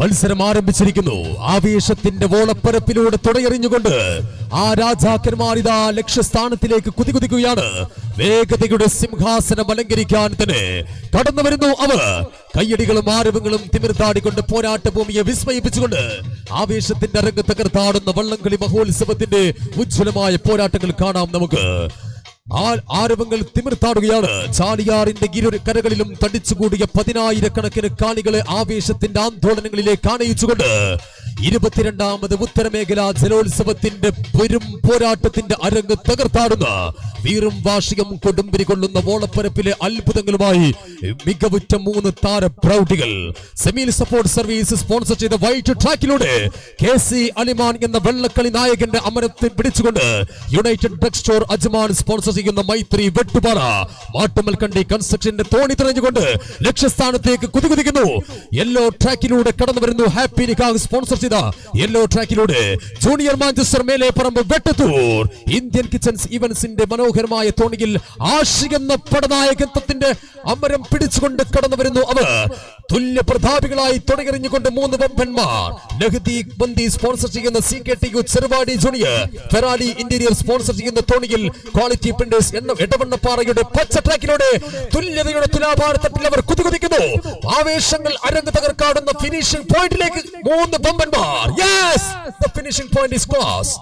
മത്സരം ആരംഭിച്ചിരിക്കുന്നു. ആവേശത്തിന്റെ വോളപ്പരപ്പിലൂടെ തുടയെറിഞ്ഞുകൊണ്ട് ആ രാജാക്കന്മാർ ഇതാ ലക്ഷ്യസ്ഥാനത്തിലേക്ക് കുതികുതിക്കുകയാണ്. വേഗതയുടെ സിംഹാസനം അലങ്കരിക്കാൻ തന്നെ കടന്നു വരുന്നു അവർ. കയ്യടികളും ആരവങ്ങളും തിമിർത്താടിക്കൊണ്ട് പോരാട്ട ഭൂമിയെ വിസ്മയിപ്പിച്ചുകൊണ്ട് ആവേശത്തിന്റെ രംഗത്ത് തകർത്താടുന്ന വള്ളംകളി മഹോത്സവത്തിന്റെ ഉജ്ജ്വലമായ പോരാട്ടങ്ങൾ കാണാം നമുക്ക്. ആരവങ്ങൾ തിമിർത്താടുകയാണ്. ചാലിയാറിന്റെ ഇരു കരകളിലും തടിച്ചുകൂടിയ 10,000-കണക്കിന് കാണികളെ ആവേശത്തിന്റെ ആന്തോളനങ്ങളിലേക്ക് ആനയിച്ചുകൊണ്ട് 22ാമത് ഉത്തരമേഖലാ ജലോത്സവത്തിന്റെ പെരും പോരാട്ടത്തിന്റെ അരങ്ങ് തകർത്താടുന്ന വീറും വാർഷികം കൊടുമ്പിരി കൊള്ളുന്ന വോളപ്പരപ്പിലെ അത്ഭുതങ്ങളുമായി മികവുറ്റ 3 താര പ്രൗഢികൾ. സെമീൽ സപ്പോർട്ട് സർവീസ് സ്പോൺസർ ചെയ്ത വൈറ്റ് ട്രാക്കിലൂടെ KC അലിമാൻ എന്ന വെള്ളക്കളി നായകന്റെ അമരത്തിൽ പിടിച്ചുകൊണ്ട് United drug store Ajman sponsor ചെയ്യുന്ന മൈത്രി വെട്ടുപാറ മാട്ടുമൽ കണ്ടി കൺസ്ട്രക്ഷന്റെ തോണി തെളിഞ്ഞുകൊണ്ട് ലക്ഷ്യസ്ഥാനത്തേക്ക് കുതികുതിക്കുന്നു. യെല്ലോ ട്രാക്കിലൂടെ കടന്നു വരുന്നു. ഹാപ്പി നിക്കാഹ് സ്പോൺസർ ചെയ്ത യെല്ലോ ട്രാക്കിലൂടെ ജൂനിയർ മാഞ്ചസ്റ്റർ മേലെ പറമ്പ് വെട്ടത്തൂർ ഇന്ത്യൻ കിച്ചൻസ് ഇവന്റ്സിന്റെ മനോഹരമായ തോണിയിൽ ആഷികെന്ന പടനായകത്വത്തിന്റെ അമരം പിടിച്ചുകൊണ്ട് കടന്നു വരുന്നു അവർ. തുല്യ പ്രതാപികളായി തുടങ്ങിറിഞ്ഞുകൊണ്ട് 3 വമ്പന്മാർ. ലഹദി ബന്ദി സ്പോൺസർ ചെയ്യുന്ന CKTU ചെറുവാടി ജൂനിയർ, ഫെറാലി ഇന്റീരിയർ സ്പോൺസർ ചെയ്യുന്ന തോണിയിൽ ക്വാളിറ്റി പ്രിന്റേഴ്സ് എന്ന എടവണ്ണപ്പാറയുടെ പച്ച ട്രാക്കിലൂടെ തുല്യതയുടെ തുലാഭാരത്തിൽ അവർ കുതികുതിക്കുന്നു. ആവേശങ്ങൾ അരങ്ങ് തകർക്കാടുന്ന ഫിനിഷിംഗ് പോയിന്റിലേക്ക് 3 വമ്പന്മാർ. Yes, the finishing point is close.